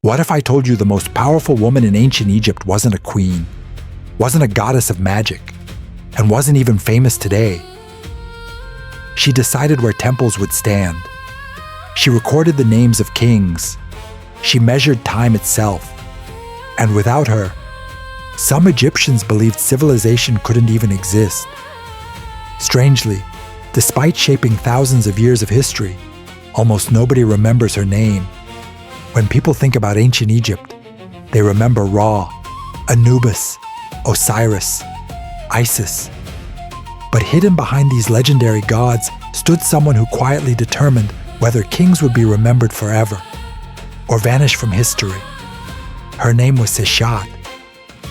What if I told you the most powerful woman in ancient Egypt wasn't a queen, wasn't a goddess of magic, and wasn't even famous today? She decided where temples would stand. She recorded the names of kings. She measured time itself. And without her, some Egyptians believed civilization couldn't even exist. Strangely, despite shaping thousands of years of history, almost nobody remembers her name. When people think about ancient Egypt, they remember Ra, Anubis, Osiris, Isis. But hidden behind these legendary gods stood someone who quietly determined whether kings would be remembered forever or vanish from history. Her name was Seshat.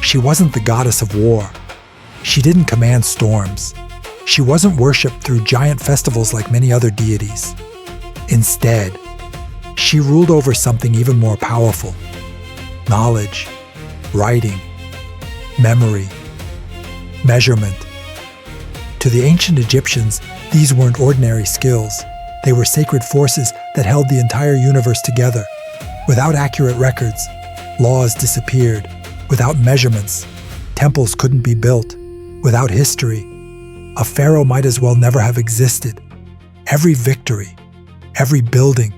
She wasn't the goddess of war. She didn't command storms. She wasn't worshipped through giant festivals like many other deities. Instead, she ruled over something even more powerful: knowledge, writing, memory, measurement. To the ancient Egyptians, these weren't ordinary skills. They were sacred forces that held the entire universe together. Without accurate records, laws disappeared. Without measurements, temples couldn't be built. Without history, a pharaoh might as well never have existed. Every victory, every building,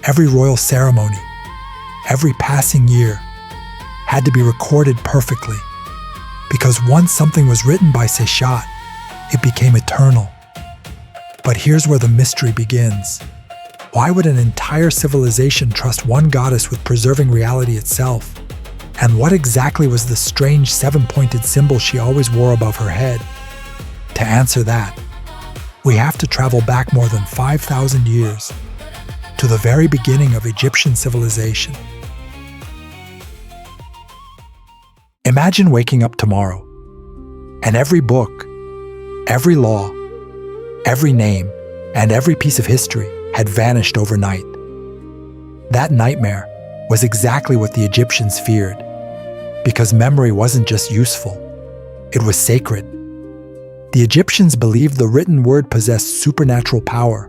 every royal ceremony, every passing year had to be recorded perfectly. Because once something was written by Seshat, it became eternal. But here's where the mystery begins. Why would an entire civilization trust one goddess with preserving reality itself? And what exactly was the strange seven-pointed symbol she always wore above her head? To answer that, we have to travel back more than 5,000 years to the very beginning of Egyptian civilization. Imagine waking up tomorrow, and every book, every law, every name, and every piece of history had vanished overnight. That nightmare was exactly what the Egyptians feared, because memory wasn't just useful, it was sacred. The Egyptians believed the written word possessed supernatural power.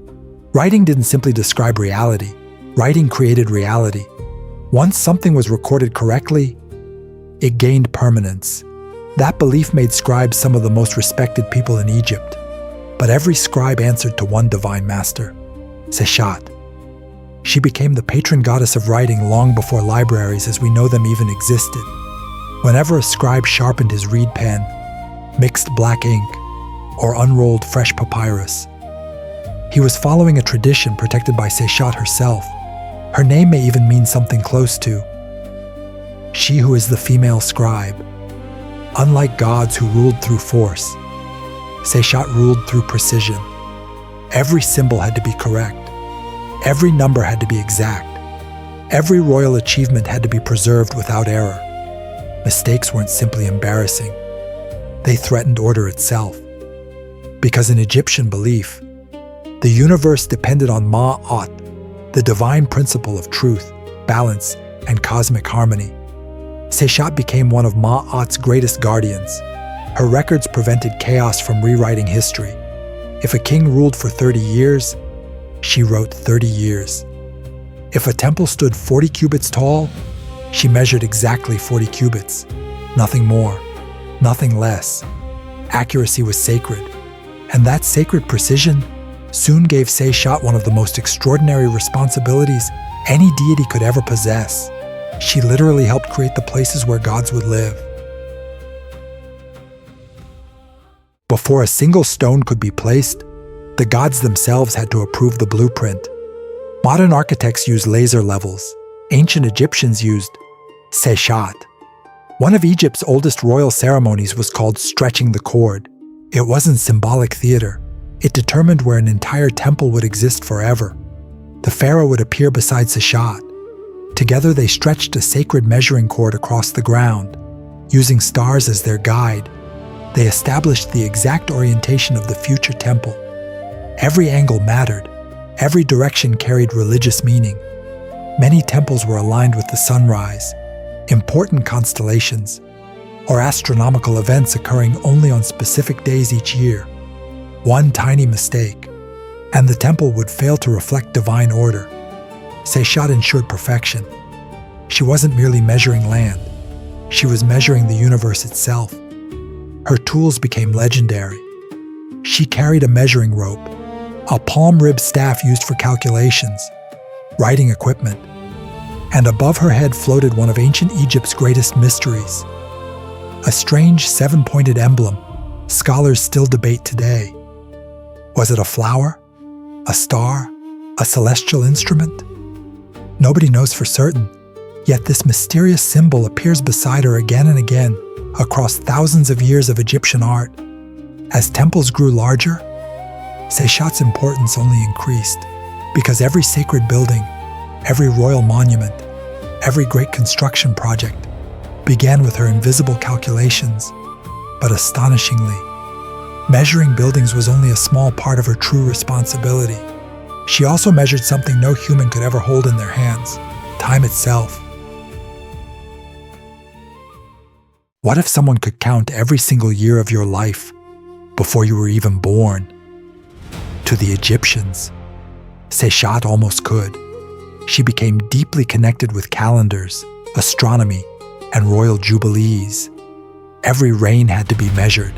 Writing didn't simply describe reality, writing created reality. Once something was recorded correctly, it gained permanence. That belief made scribes some of the most respected people in Egypt. But every scribe answered to one divine master, Seshat. She became the patron goddess of writing long before libraries as we know them even existed. Whenever a scribe sharpened his reed pen, mixed black ink, or unrolled fresh papyrus, he was following a tradition protected by Seshat herself. Her name may even mean something close to she who is the female scribe. Unlike gods who ruled through force, Seshat ruled through precision. Every symbol had to be correct. Every number had to be exact. Every royal achievement had to be preserved without error. Mistakes weren't simply embarrassing. They threatened order itself. Because in Egyptian belief, the universe depended on Ma'at, the divine principle of truth, balance, and cosmic harmony. Seshat became one of Ma'at's greatest guardians. Her records prevented chaos from rewriting history. If a king ruled for 30 years, she wrote 30 years. If a temple stood 40 cubits tall, she measured exactly 40 cubits. Nothing more, nothing less. Accuracy was sacred, and that sacred precision soon gave Seshat one of the most extraordinary responsibilities any deity could ever possess. She literally helped create the places where gods would live. Before a single stone could be placed, the gods themselves had to approve the blueprint. Modern architects use laser levels. Ancient Egyptians used Seshat. One of Egypt's oldest royal ceremonies was called stretching the cord. It wasn't symbolic theater. It determined where an entire temple would exist forever. The pharaoh would appear beside Seshat. Together they stretched a sacred measuring cord across the ground. Using stars as their guide, they established the exact orientation of the future temple. Every angle mattered. Every direction carried religious meaning. Many temples were aligned with the sunrise, important constellations, or astronomical events occurring only on specific days each year. One tiny mistake, and the temple would fail to reflect divine order. Seshat ensured perfection. She wasn't merely measuring land. She was measuring the universe itself. Her tools became legendary. She carried a measuring rope, a palm-ribbed staff used for calculations, writing equipment, and above her head floated one of ancient Egypt's greatest mysteries, a strange seven-pointed emblem scholars still debate today. Was it a flower? A star? A celestial instrument? Nobody knows for certain, yet this mysterious symbol appears beside her again and again across thousands of years of Egyptian art. As temples grew larger, Seshat's importance only increased, because every sacred building, every royal monument, every great construction project began with her invisible calculations. But astonishingly, measuring buildings was only a small part of her true responsibility. She also measured something no human could ever hold in their hands: time itself. What if someone could count every single year of your life before you were even born? To the Egyptians, Seshat almost could. She became deeply connected with calendars, astronomy, and royal jubilees. Every reign had to be measured,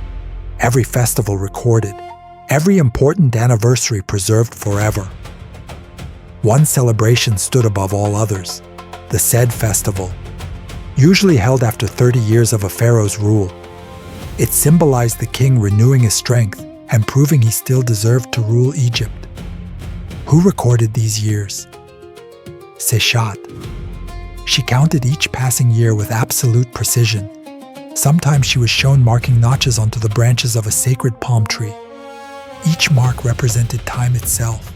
every festival recorded, every important anniversary preserved forever. One celebration stood above all others: the Sed festival, usually held after 30 years of a pharaoh's rule. It symbolized the king renewing his strength and proving he still deserved to rule Egypt. Who recorded these years? Seshat. She counted each passing year with absolute precision. Sometimes she was shown marking notches onto the branches of a sacred palm tree. Each mark represented time itself.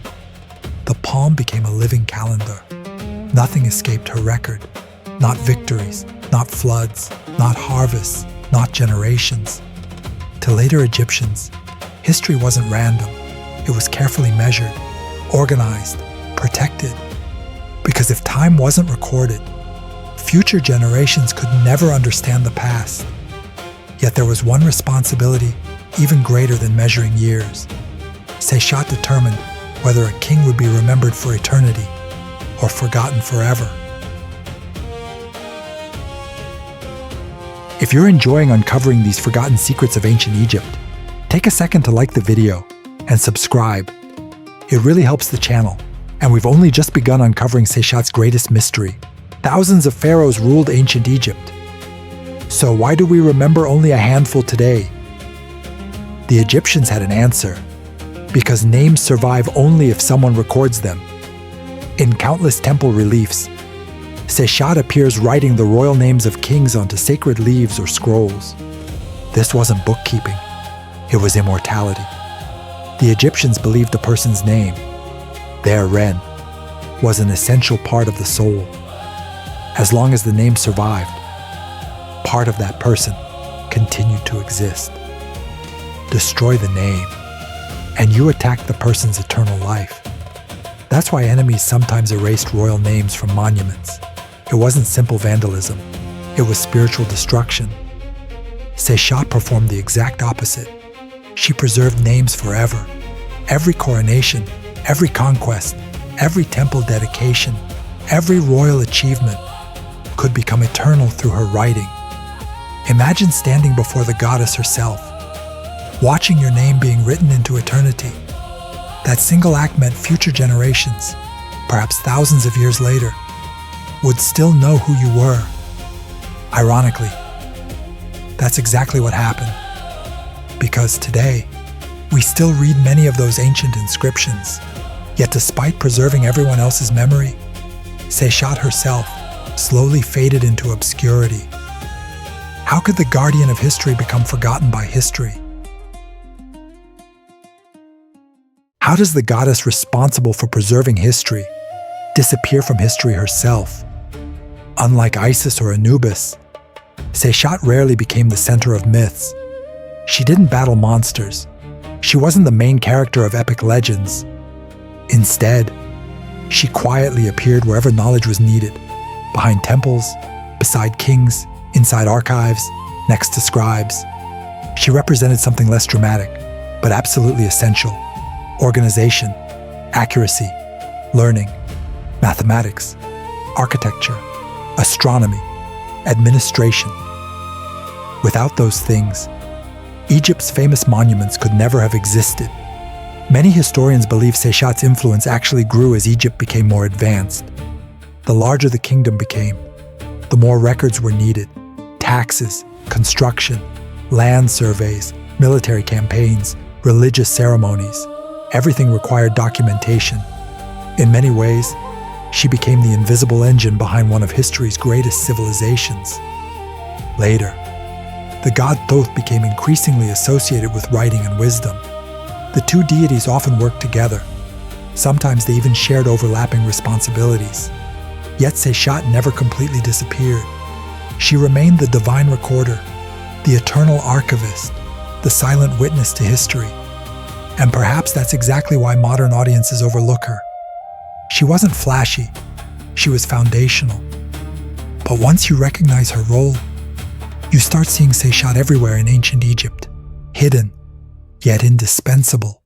The palm became a living calendar. Nothing escaped her record. Not victories, not floods, not harvests, not generations. To later Egyptians, history wasn't random. It was carefully measured, organized, protected. Because if time wasn't recorded, future generations could never understand the past. Yet there was one responsibility even greater than measuring years. Seshat determined whether a king would be remembered for eternity or forgotten forever. If you're enjoying uncovering these forgotten secrets of ancient Egypt, take a second to like the video and subscribe. It really helps the channel, and we've only just begun uncovering Seshat's greatest mystery. Thousands of pharaohs ruled ancient Egypt. So why do we remember only a handful today? The Egyptians had an answer: because names survive only if someone records them. In countless temple reliefs, Seshat appears writing the royal names of kings onto sacred leaves or scrolls. This wasn't bookkeeping, it was immortality. The Egyptians believed a person's name, their Ren, was an essential part of the soul. As long as the name survived, part of that person continued to exist. Destroy the name, and you attack the person's eternal life. That's why enemies sometimes erased royal names from monuments. It wasn't simple vandalism, it was spiritual destruction. Seshat performed the exact opposite. She preserved names forever. Every coronation, every conquest, every temple dedication, every royal achievement could become eternal through her writing. Imagine standing before the goddess herself, watching your name being written into eternity. That single act meant future generations, perhaps thousands of years later, would still know who you were. Ironically, that's exactly what happened. Because today, we still read many of those ancient inscriptions. Yet despite preserving everyone else's memory, Seshat herself slowly faded into obscurity. How could the guardian of history become forgotten by history? How does the goddess responsible for preserving history disappear from history herself? Unlike Isis or Anubis, Seshat rarely became the center of myths. She didn't battle monsters. She wasn't the main character of epic legends. Instead, she quietly appeared wherever knowledge was needed, behind temples, beside kings, inside archives, next to scribes. She represented something less dramatic, but absolutely essential: organization, accuracy, learning, mathematics, architecture, astronomy, administration. Without those things, Egypt's famous monuments could never have existed. Many historians believe Seshat's influence actually grew as Egypt became more advanced. The larger the kingdom became, the more records were needed. Taxes, construction, land surveys, military campaigns, religious ceremonies. Everything required documentation. In many ways, she became the invisible engine behind one of history's greatest civilizations. Later, the god Thoth became increasingly associated with writing and wisdom. The two deities often worked together. Sometimes they even shared overlapping responsibilities. Yet Seshat never completely disappeared. She remained the divine recorder, the eternal archivist, the silent witness to history. And perhaps that's exactly why modern audiences overlook her. She wasn't flashy, she was foundational. But once you recognize her role, you start seeing Seshat everywhere in ancient Egypt, hidden, yet indispensable.